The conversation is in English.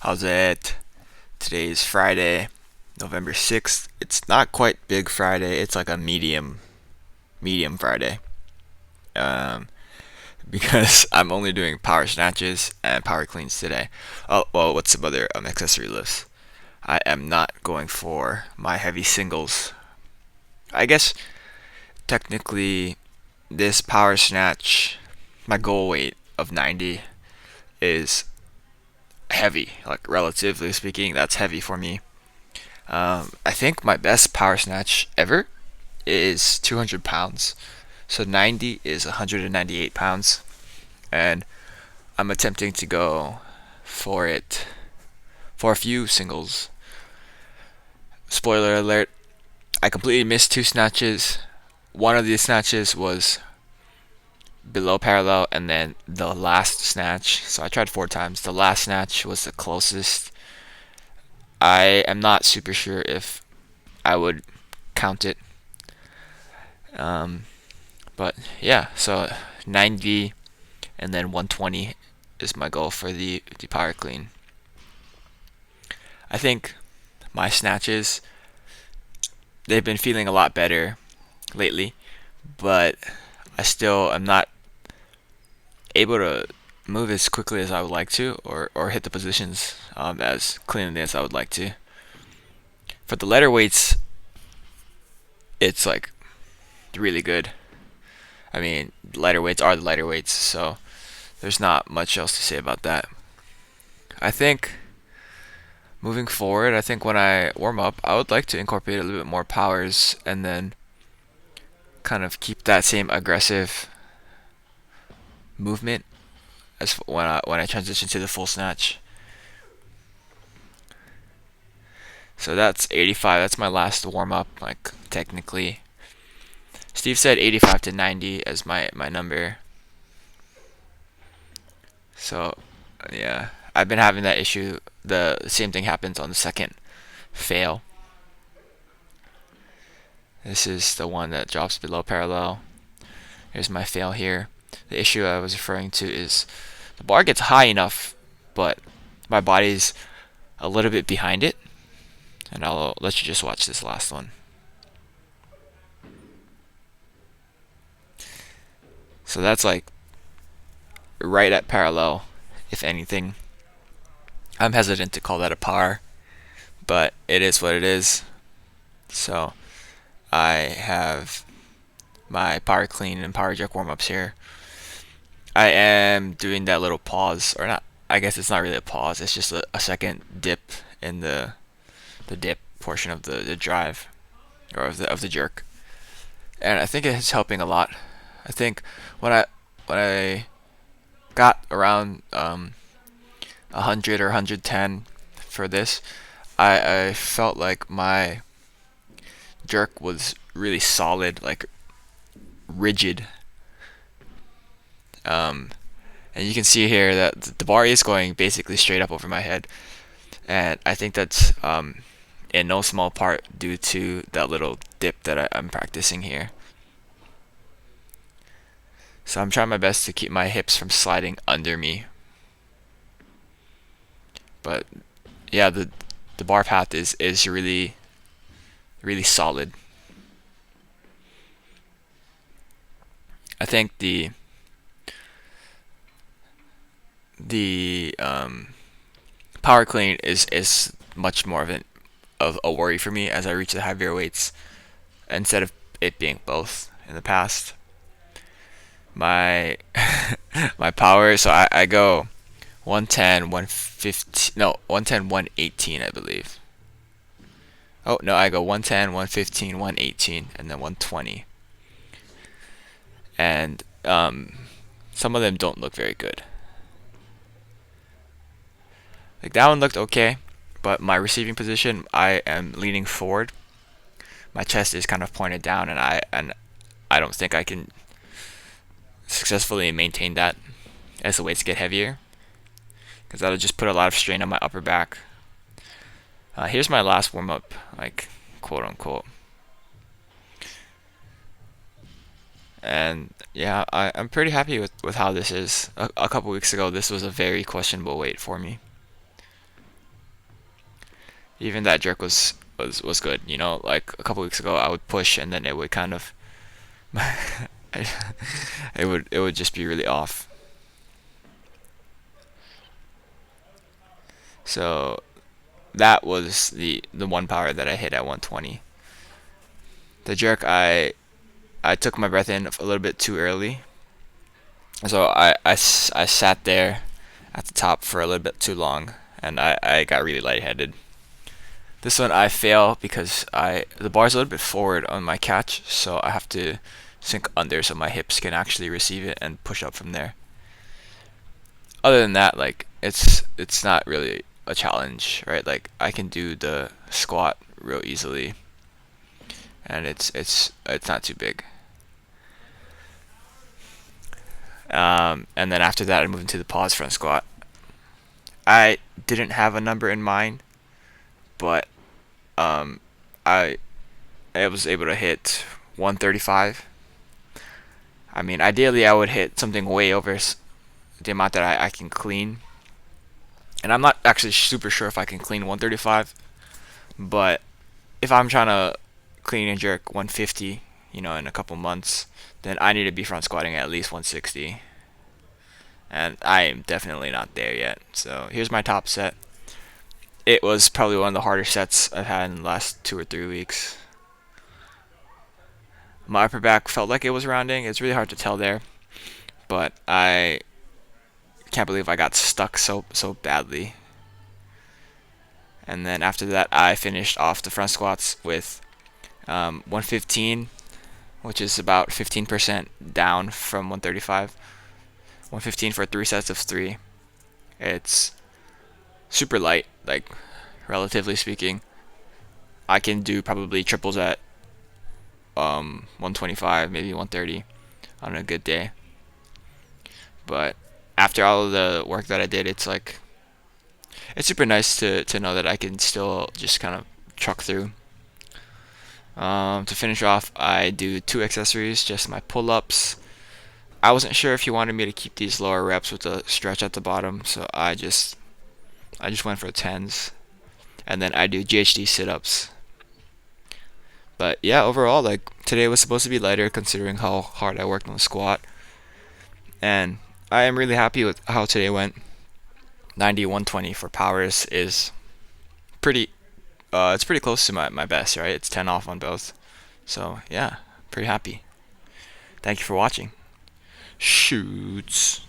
How's it? Today is Friday, November 6th. It's not quite Big Friday. It's like a medium Friday. Um, because I'm only doing power snatches and power cleans today. Oh, well, what's some other accessory lifts? I am not going for my heavy singles. I guess technically this power snatch, my goal weight of 90 is heavy. Like relatively speaking, that's heavy for me. I think my best power snatch ever is 200 pounds. So 90 is 198 pounds. And I'm attempting to go for it for a few singles. Spoiler alert, I completely missed two snatches. One of these snatches was below parallel, and then the last snatch, so I tried four times. The last snatch was the closest. I am not super sure if I would count it. Um, but yeah, so 90 and then 120 is my goal for the power clean. I think my snatches, they've been feeling a lot better lately, but I still am not able to move as quickly as I would like to, or hit the positions as cleanly as I would like to. For the lighter weights, it's like really good. I mean, lighter weights are the lighter weights, so there's not much else to say about that. I think moving forward, I think when I warm up, I would like to incorporate a little bit more powers and then kind of keep that same aggressive movement as when I transition to the full snatch. So that's 85. That's my last warm up, like technically. Steve said 85 to 90 as my number. So yeah, I've been having that issue. The same thing happens on the second fail. This is the one that drops below parallel. Here's my fail here. The issue I was referring to is the bar gets high enough, but my body's a little bit behind it. And I'll let you just watch this last one. So that's like right at parallel, if anything. I'm hesitant to call that a par, but it is what it is. So I have my power clean and power jerk warm ups here. I am doing that little pause, or not. I guess it's not really a pause. It's just a second dip in the dip portion of the drive or of the jerk, and I think it's helping a lot. I think when I got around 100 or 110 for this, I felt like my jerk was really solid, like rigid. Um, and you can see here that the bar is going basically straight up over my head, and I think that's in no small part due to that little dip that I'm practicing here. So I'm trying my best to keep my hips from sliding under me. But yeah, the bar path is really solid. I think the power clean is much more of a worry for me as I reach the heavier weights instead of it being both in the past. My my power, so I go 110, 115, no, 110, 118, I believe. Oh, no, I go 110, 115, 118, and then 120. And some of them don't look very good. Like that one looked okay, but my receiving position, I am leaning forward. My chest is kind of pointed down, and I don't think I can successfully maintain that as the weights get heavier, because that'll just put a lot of strain on my upper back. Here's my last warm up, like quote unquote. And yeah, I'm pretty happy with how this is. A couple weeks ago, this was a very questionable weight for me. Even that jerk was good. You know, like a couple weeks ago, I would push and then it would kind of it would just be really off. So that was the one power that I hit at 120. The jerk, I took my breath in a little bit too early, so I sat there at the top for a little bit too long, and I got really lightheaded. This one I fail because the bar's a little bit forward on my catch, so I have to sink under so my hips can actually receive it and push up from there. Other than that, like it's not really a challenge, right? Like I can do the squat real easily, and it's not too big. And then after that, I moved into the pause front squat. I didn't have a number in mind, but um, I I was able to hit 135. I mean, ideally, I would hit something way over the amount that I can clean. And I'm not actually super sure if I can clean 135, but if I'm trying to clean and jerk 150, in a couple months, then I need to be front squatting at least 160. And I am definitely not there yet. So here's my top set. It was probably one of the harder sets I've had in the last 2 or 3 weeks. My upper back felt like it was rounding. It's really hard to tell there, but I can't believe I got stuck so badly. And then after that, I finished off the front squats with 115, which is about 15% down from 135. 115 for 3 sets of 3. It's super light, like relatively speaking. I can do probably triples at 125, maybe 130 on a good day. But after all of the work that I did, it's super nice to know that I can still just kind of truck through. To finish off, I do 2 accessories, just my pull-ups. I wasn't sure if you wanted me to keep these lower reps with the stretch at the bottom, so I just went for tens, and then I do GHD sit-ups. But yeah, overall, like today was supposed to be lighter considering how hard I worked on the squat, and I am really happy with how today went. 90-120 for powers is pretty. It's pretty close to my best, right? It's 10 off on both, so yeah, pretty happy. Thank you for watching. Shoots.